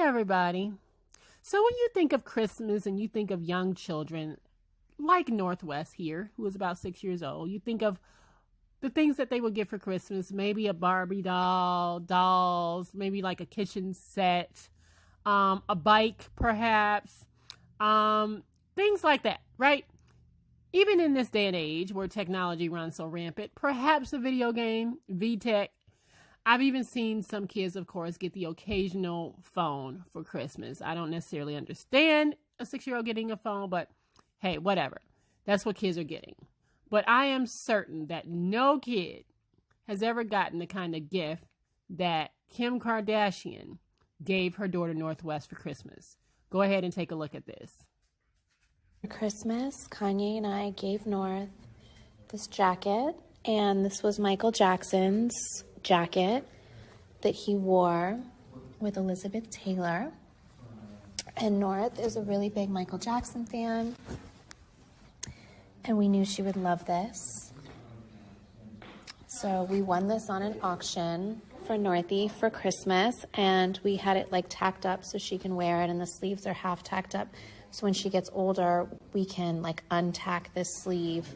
everybody. So when you think of Christmas and you think of young children like Northwest here, who is about 6 years old, you think of the things that they would get for Christmas, maybe a Barbie doll, dolls, maybe like a kitchen set, a bike perhaps, things like that, right? Even in this day and age where technology runs so rampant, perhaps a video game, VTech. I've even seen some kids, of course, get the occasional phone for Christmas. I don't necessarily understand a 6-year-old getting a phone, but hey, whatever. That's what kids are getting. But I am certain that no kid has ever gotten the kind of gift that Kim Kardashian gave her daughter Northwest for Christmas. Go ahead and take a look at this. For Christmas, Kanye and I gave North this jacket, and this was Michael Jackson's jacket that he wore with Elizabeth Taylor. And North is a really big Michael Jackson fan, and we knew she would love this. So we won this on an auction for Northie for Christmas, and we had it like tacked up so she can wear it, and the sleeves are half tacked up. So when she gets older, we can like untack this sleeve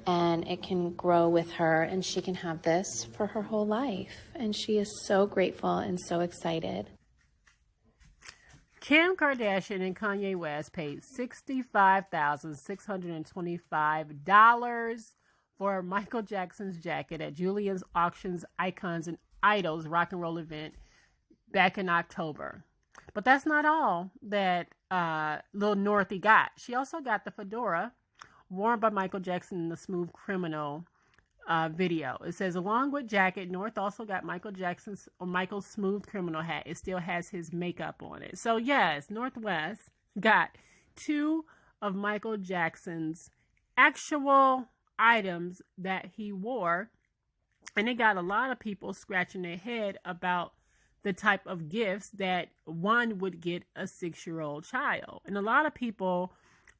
and it can grow with her and she can have this for her whole life. And she is so grateful and so excited. Kim Kardashian and Kanye West paid $65,625 for Michael Jackson's jacket at Julian's Auctions Icons and Idols rock and roll event back in October. But that's not all that little Northie got. She also got the fedora worn by Michael Jackson in the Smooth Criminal video. It says, along with jacket, North also got Michael's Smooth Criminal hat. It still has his makeup on it. So yes, Northwest got two of Michael Jackson's actual items that he wore, and it got a lot of people scratching their head about the type of gifts that one would get a 6-year-old child. And a lot of people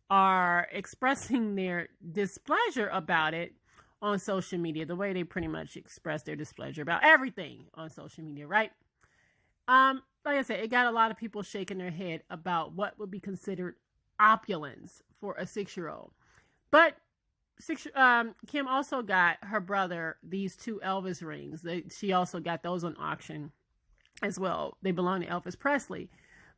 are expressing their displeasure about it on social media, the way they pretty much express their displeasure about everything on social media, right? Like I said, it got a lot of people shaking their head about what would be considered opulence for a 6-year-old. But Kim also got her brother these two Elvis rings. She also got those on auction as well. They belong to Elvis Presley.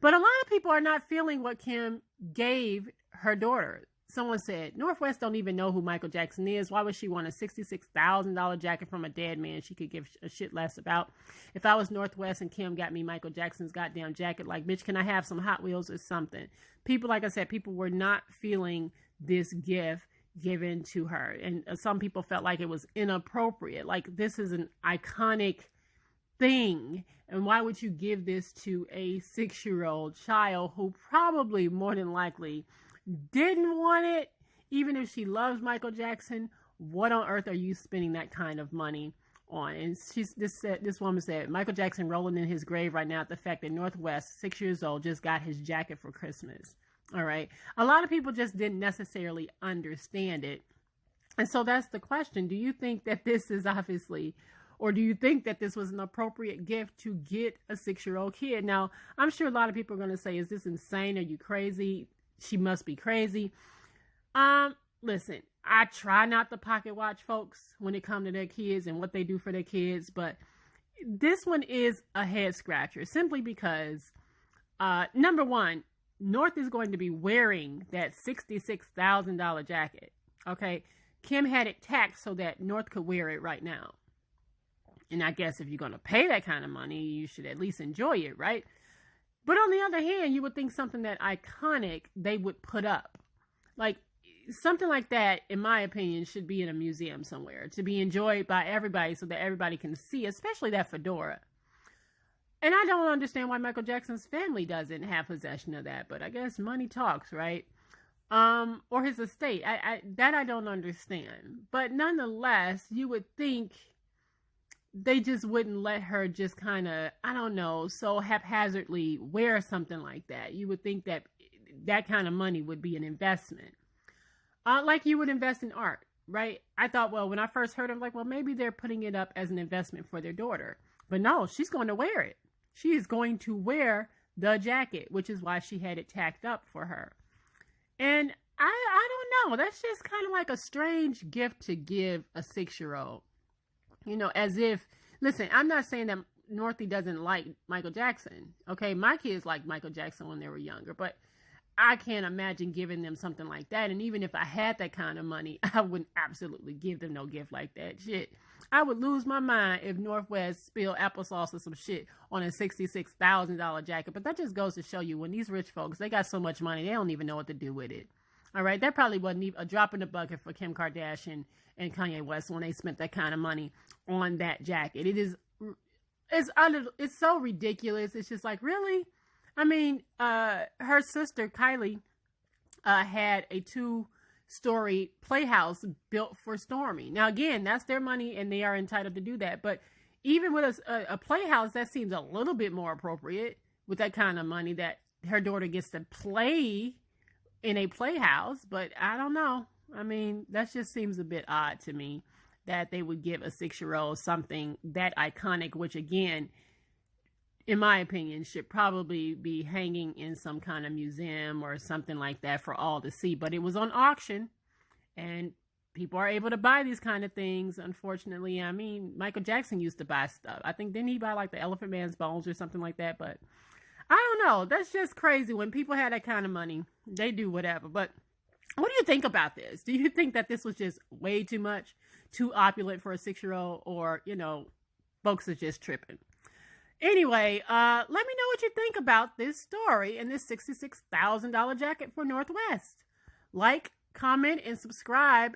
But a lot of people are not feeling what Kim gave her daughter. Someone said, Northwest don't even know who Michael Jackson is. Why would she want a $66,000 jacket from a dead man she could give a shit less about? If I was Northwest and Kim got me Michael Jackson's goddamn jacket, like, bitch, can I have some Hot Wheels or something? People, like I said, people were not feeling this gift given to her. And some people felt like it was inappropriate. Like, this is an iconic thing, and why would you give this to a 6-year-old child who probably more than likely didn't want it? Even if she loves Michael Jackson, what on earth are you spending that kind of money on? And this woman said, Michael Jackson rolling in his grave right now at the fact that Northwest, 6 years old, just got his jacket for Christmas. All right, a lot of people just didn't necessarily understand it, and so that's the question. Do you think that this is obviously, or do you think that this was an appropriate gift to get a 6-year-old kid? Now, I'm sure a lot of people are going to say, is this insane? Are you crazy? She must be crazy. Listen, I try not to pocket watch folks when it comes to their kids and what they do for their kids, but this one is a head scratcher simply because, number one, North is going to be wearing that $66,000 jacket. Okay. Kim had it tacked so that North could wear it right now. And I guess if you're going to pay that kind of money, you should at least enjoy it, right? But on the other hand, you would think something that iconic they would put up. Like, something like that, in my opinion, should be in a museum somewhere to be enjoyed by everybody so that everybody can see, especially that fedora. And I don't understand why Michael Jackson's family doesn't have possession of that, but I guess money talks, right? Or his estate. I don't understand. But nonetheless, you would think they just wouldn't let her just kind of, I don't know, so haphazardly wear something like that. You would think that that kind of money would be an investment. Like you would invest in art, right? I thought, well, when I first heard it, I'm like, well, maybe they're putting it up as an investment for their daughter. But no, she's going to wear it. She is going to wear the jacket, which is why she had it tacked up for her. And I don't know. That's just kind of like a strange gift to give a 6-year-old. You know, as if, listen, I'm not saying that Northie doesn't like Michael Jackson. Okay, my kids liked Michael Jackson when they were younger, but I can't imagine giving them something like that. And even if I had that kind of money, I wouldn't absolutely give them no gift like that. Shit. I would lose my mind if Northwest spilled applesauce or some shit on a $66,000 jacket. But that just goes to show you, when these rich folks, they got so much money, they don't even know what to do with it. All right, that probably wasn't even a drop in the bucket for Kim Kardashian and Kanye West when they spent that kind of money on that jacket. It's so ridiculous. It's just like, really? I mean, her sister Kylie had a 2-story playhouse built for Stormy. Now, again, that's their money and they are entitled to do that. But even with a playhouse, that seems a little bit more appropriate with that kind of money, that her daughter gets to play in a playhouse. But I don't know. I mean, that just seems a bit odd to me that they would give a 6-year-old something that iconic, which again, in my opinion, should probably be hanging in some kind of museum or something like that for all to see. But it was on auction, and people are able to buy these kind of things, unfortunately. I mean, Michael Jackson used to buy stuff. I think, didn't he buy like the Elephant Man's bones or something like that? But I don't know. That's just crazy. When people have that kind of money, they do whatever. But what do you think about this? Do you think that this was just way too much, too opulent for a 6-year-old, or, you know, folks are just tripping? Anyway, let me know what you think about this story and this $66,000 jacket for Northwest. Like, comment, and subscribe.